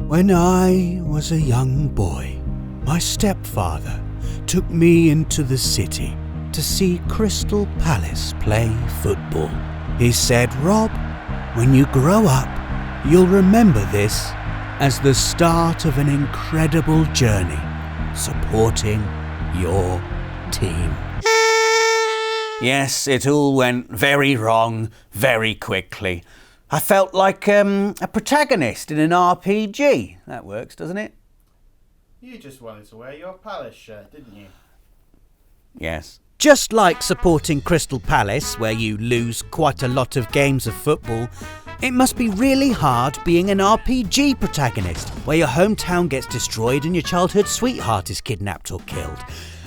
When I was a young boy, my stepfather took me into the city to see Crystal Palace play football. He said, "Rob, when you grow up, you'll remember this as the start of an incredible journey supporting your team." Yes, it all went very wrong very quickly. I felt like a protagonist in an RPG. That works, doesn't it? You just wanted to wear your Palace shirt, didn't you? Yes. Just like supporting Crystal Palace, where you lose quite a lot of games of football, it must be really hard being an RPG protagonist, where your hometown gets destroyed and your childhood sweetheart is kidnapped or killed.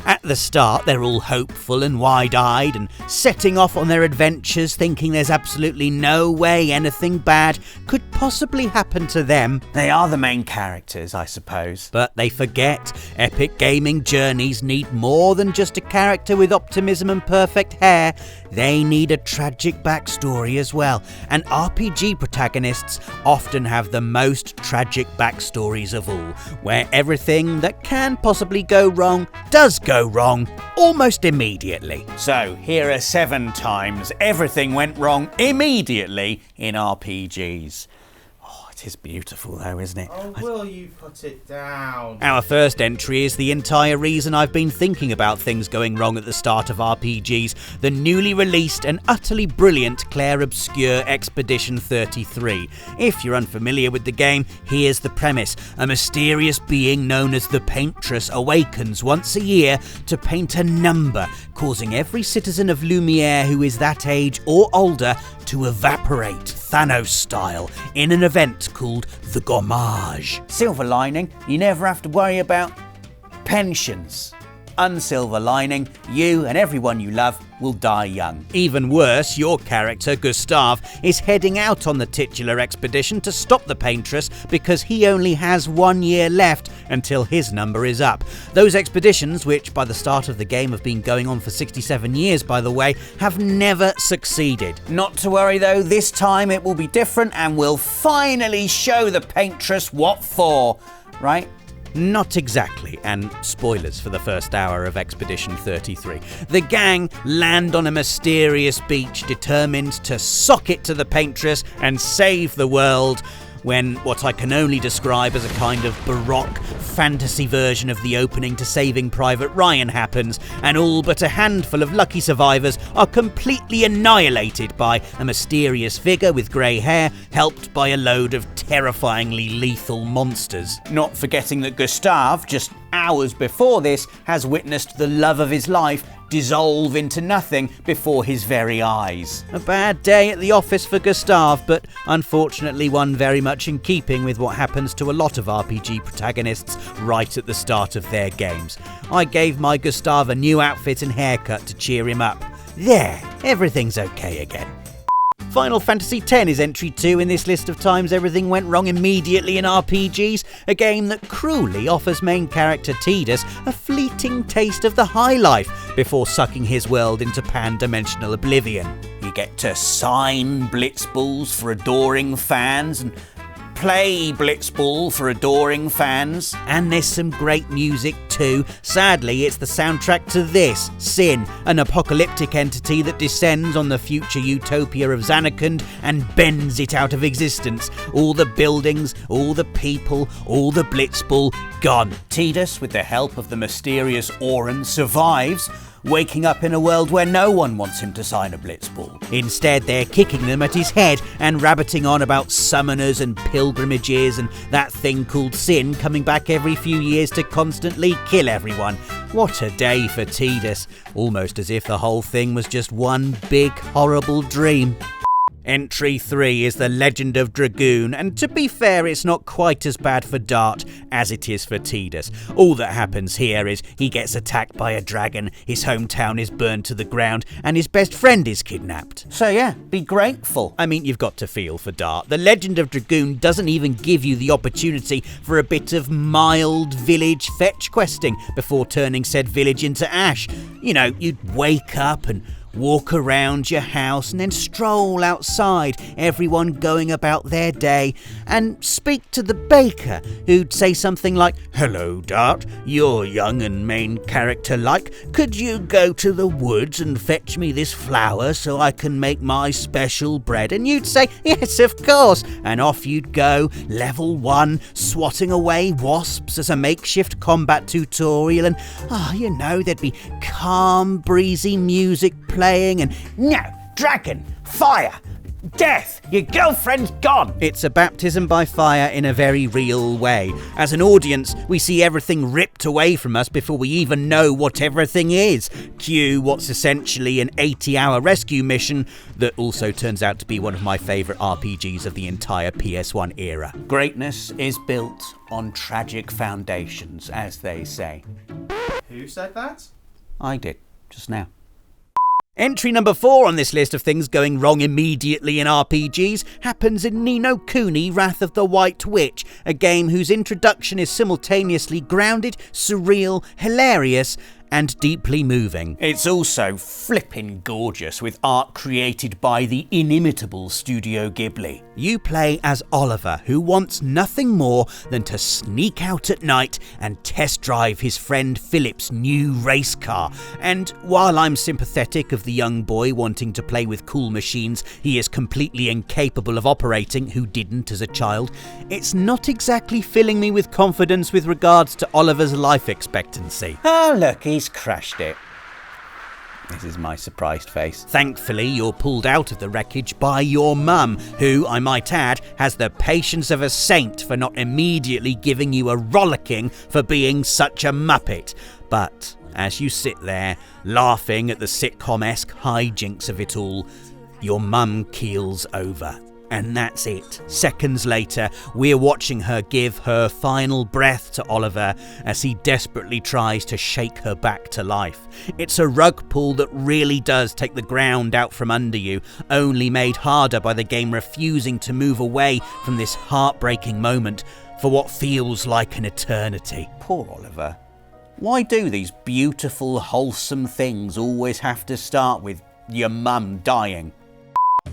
At the start, they're all hopeful and wide-eyed and setting off on their adventures, thinking there's absolutely no way anything bad could possibly happen to them. They are the main characters, I suppose. But they forget epic gaming journeys need more than just a character with optimism and perfect hair. They need a tragic backstory as well. And RPG protagonists often have the most tragic backstories of all, where everything that can possibly go wrong does go wrong almost immediately. So here are 7 times everything went wrong immediately in RPGs. It is beautiful though, isn't it? Oh, will you put it down? Our first entry is the entire reason I've been thinking about things going wrong at the start of RPGs, the newly released and utterly brilliant Clair Obscur Expedition 33. If you're unfamiliar with the game, here's the premise. A mysterious being known as the Paintress awakens once a year to paint a number, causing every citizen of Lumiere who is that age or older to evaporate, Thanos style, in an event called the Gommage. Silver lining, you never have to worry about pensions. Unsilver lining, you and everyone you love will die young. Even worse, your character, Gustav, is heading out on the titular expedition to stop the Paintress because he only has 1 year left until his number is up. Those expeditions, which by the start of the game have been going on for 67 years, by the way, have never succeeded. Not to worry though, this time it will be different and we'll finally show the Paintress what for, right? Not exactly, and spoilers for the first hour of Expedition 33. The gang land on a mysterious beach determined to sock it to the Paintress and save the world, when what I can only describe as a kind of baroque fantasy version of the opening to Saving Private Ryan happens, and all but a handful of lucky survivors are completely annihilated by a mysterious figure with grey hair, helped by a load of terrifyingly lethal monsters. Not forgetting that Gustav, just hours before this, has witnessed the love of his life dissolve into nothing before his very eyes. A bad day at the office for Gustav, but unfortunately one very much in keeping with what happens to a lot of RPG protagonists right at the start of their games. I gave my Gustav a new outfit and haircut to cheer him up. There, everything's okay again. Final Fantasy X is entry 2 in this list of times everything went wrong immediately in RPGs, a game that cruelly offers main character Tidus a fleeting taste of the high life before sucking his world into pan-dimensional oblivion. You get to sign Blitzballs for adoring fans and play Blitzball for adoring fans. And there's some great music too. Sadly, it's the soundtrack to this, Sin, an apocalyptic entity that descends on the future utopia of Zanarkand and bends it out of existence. All the buildings, all the people, all the Blitzball gone. Tidus, with the help of the mysterious Auron, survives, waking up in a world where no one wants him to sign a Blitzball. Instead, they're kicking them at his head and rabbiting on about summoners and pilgrimages and that thing called Sin coming back every few years to constantly kill everyone. What a day for Tidus. Almost as if the whole thing was just one big horrible dream. Entry 3 is the Legend of Dragoon, and to be fair, it's not quite as bad for Dart as it is for Tidus. All that happens here is he gets attacked by a dragon, his hometown is burned to the ground, and his best friend is kidnapped. So yeah, be grateful. I mean, you've got to feel for Dart. The Legend of Dragoon doesn't even give you the opportunity for a bit of mild village fetch questing before turning said village into ash. You know, you'd wake up and walk around your house and then stroll outside, everyone going about their day, and speak to the baker, who'd say something like, "Hello, Dart, you're young and main character-like. Could you go to the woods and fetch me this flour so I can make my special bread?" And you'd say, "Yes, of course." And off you'd go, level 1, swatting away wasps as a makeshift combat tutorial. And, there'd be calm, breezy music playing and, "No, dragon, fire, death, your girlfriend's gone." It's a baptism by fire in a very real way. As an audience, we see everything ripped away from us before we even know what everything is. Cue what's essentially an 80-hour rescue mission that also turns out to be one of my favourite RPGs of the entire PS1 era. Greatness is built on tragic foundations, as they say. Who said that? I did, just now. Entry number 4 on this list of things going wrong immediately in RPGs happens in Ni no Kuni: Wrath of the White Witch, a game whose introduction is simultaneously grounded, surreal, hilarious, and deeply moving. It's also flippin' gorgeous, with art created by the inimitable Studio Ghibli. You play as Oliver, who wants nothing more than to sneak out at night and test drive his friend Philip's new race car. And while I'm sympathetic of the young boy wanting to play with cool machines he is completely incapable of operating, who didn't as a child, it's not exactly filling me with confidence with regards to Oliver's life expectancy. Oh look, he's crashed it. This is my surprised face. Thankfully, you're pulled out of the wreckage by your mum, who, I might add, has the patience of a saint for not immediately giving you a rollicking for being such a muppet. But as you sit there, laughing at the sitcom-esque hijinks of it all, your mum keels over. And that's it. Seconds later, we're watching her give her final breath to Oliver as he desperately tries to shake her back to life. It's a rug pull that really does take the ground out from under you, only made harder by the game refusing to move away from this heartbreaking moment for what feels like an eternity. Poor Oliver. Why do these beautiful, wholesome things always have to start with your mum dying?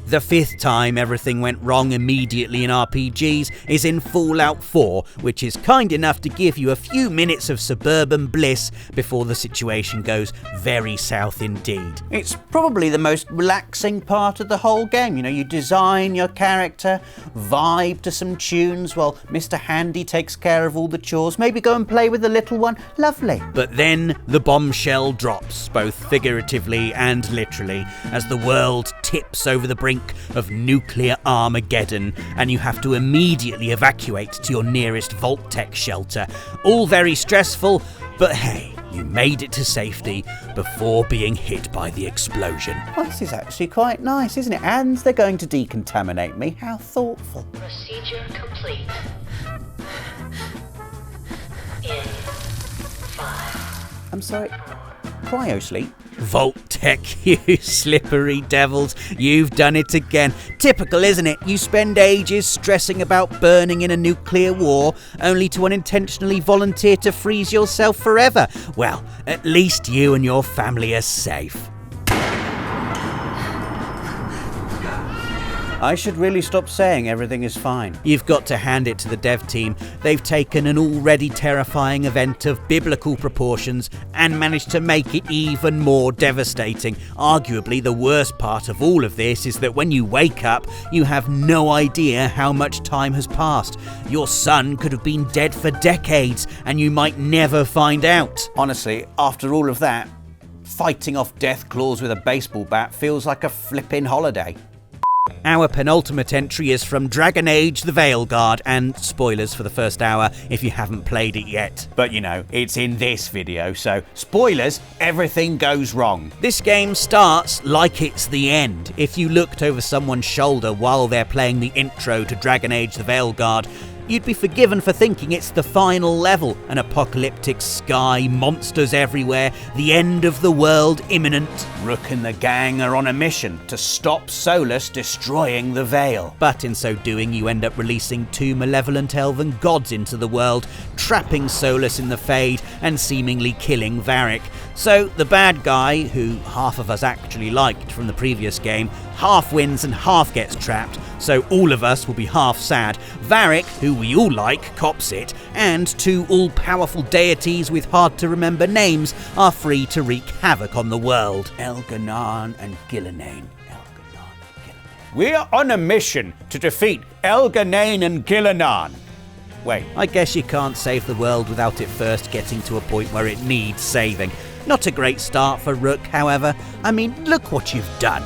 The 5th time everything went wrong immediately in RPGs is in Fallout 4, which is kind enough to give you a few minutes of suburban bliss before the situation goes very south indeed. It's probably the most relaxing part of the whole game. You design your character, vibe to some tunes while Mr. Handy takes care of all the chores, maybe go and play with the little one. Lovely. But then the bombshell drops, both figuratively and literally, as the world tips over the brink of nuclear Armageddon, and you have to immediately evacuate to your nearest Vault-Tec shelter. All very stressful, but hey, you made it to safety before being hit by the explosion. Well, this is actually quite nice, isn't it? And they're going to decontaminate me. How thoughtful. Procedure complete. In 5. I'm sorry. Cryosleep? Vault-Tec, you slippery devils. You've done it again. Typical, isn't it? You spend ages stressing about burning in a nuclear war, only to unintentionally volunteer to freeze yourself forever. Well, at least you and your family are safe. I should really stop saying everything is fine. You've got to hand it to the dev team. They've taken an already terrifying event of biblical proportions and managed to make it even more devastating. Arguably, the worst part of all of this is that when you wake up, you have no idea how much time has passed. Your son could have been dead for decades, and you might never find out. Honestly, after all of that, fighting off death claws with a baseball bat feels like a flippin' holiday. Our penultimate entry is from Dragon Age the Veilguard, and spoilers for the first hour if you haven't played it yet. But it's in this video, so spoilers, everything goes wrong. This game starts like it's the end. If you looked over someone's shoulder while they're playing the intro to Dragon Age the Veilguard, you'd be forgiven for thinking it's the final level, an apocalyptic sky, monsters everywhere, the end of the world imminent. Rook and the gang are on a mission to stop Solus destroying the Veil. But in so doing, you end up releasing 2 malevolent elven gods into the world, trapping Solus in the Fade and seemingly killing Varric. So the bad guy, who half of us actually liked from the previous game, half wins and half gets trapped, so all of us will be half sad. Varric, who we all like, cops it, and 2 all-powerful deities with hard-to-remember names are free to wreak havoc on the world. Elganon and Gillenane. We're on a mission to defeat Elganon and Gillenane. Wait. I guess you can't save the world without it first getting to a point where it needs saving. Not a great start for Rook, however. I mean, look what you've done.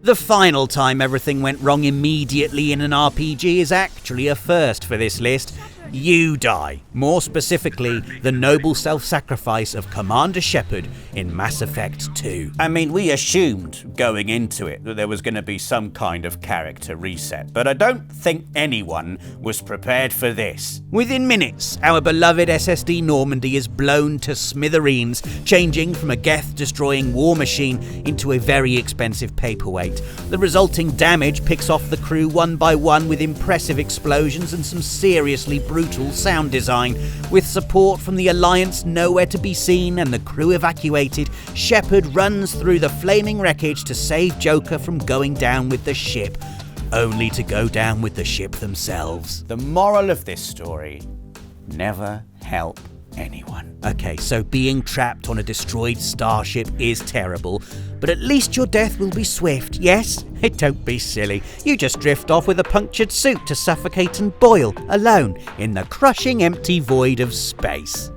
The final time everything went wrong immediately in an RPG is actually a first for this list. You die. More specifically, the noble self-sacrifice of Commander Shepard in Mass Effect 2. I mean, we assumed going into it that there was going to be some kind of character reset, but I don't think anyone was prepared for this. Within minutes, our beloved SSD Normandy is blown to smithereens, changing from a Geth-destroying war machine into a very expensive paperweight. The resulting damage picks off the crew one by one with impressive explosions and some seriously brutal sound design. With support from the Alliance nowhere to be seen and the crew evacuated, Shepard runs through the flaming wreckage to save Joker from going down with the ship, only to go down with the ship themselves. The moral of this story: never help anyone. Okay, so being trapped on a destroyed starship is terrible, but at least your death will be swift, yes? Don't be silly. You just drift off with a punctured suit to suffocate and boil, alone, in the crushing empty void of space.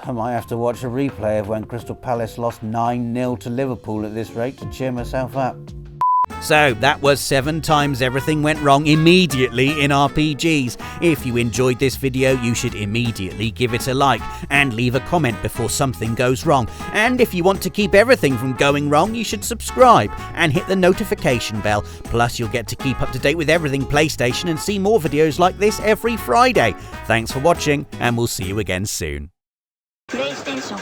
I might have to watch a replay of when Crystal Palace lost 9-0 to Liverpool at this rate to cheer myself up. So that was 7 times everything went wrong immediately in RPGs. If you enjoyed this video, you should immediately give it a like and leave a comment before something goes wrong. And if you want to keep everything from going wrong, you should subscribe and hit the notification bell. Plus you'll get to keep up to date with everything PlayStation and see more videos like this every Friday. Thanks for watching, and we'll see you again soon. PlayStation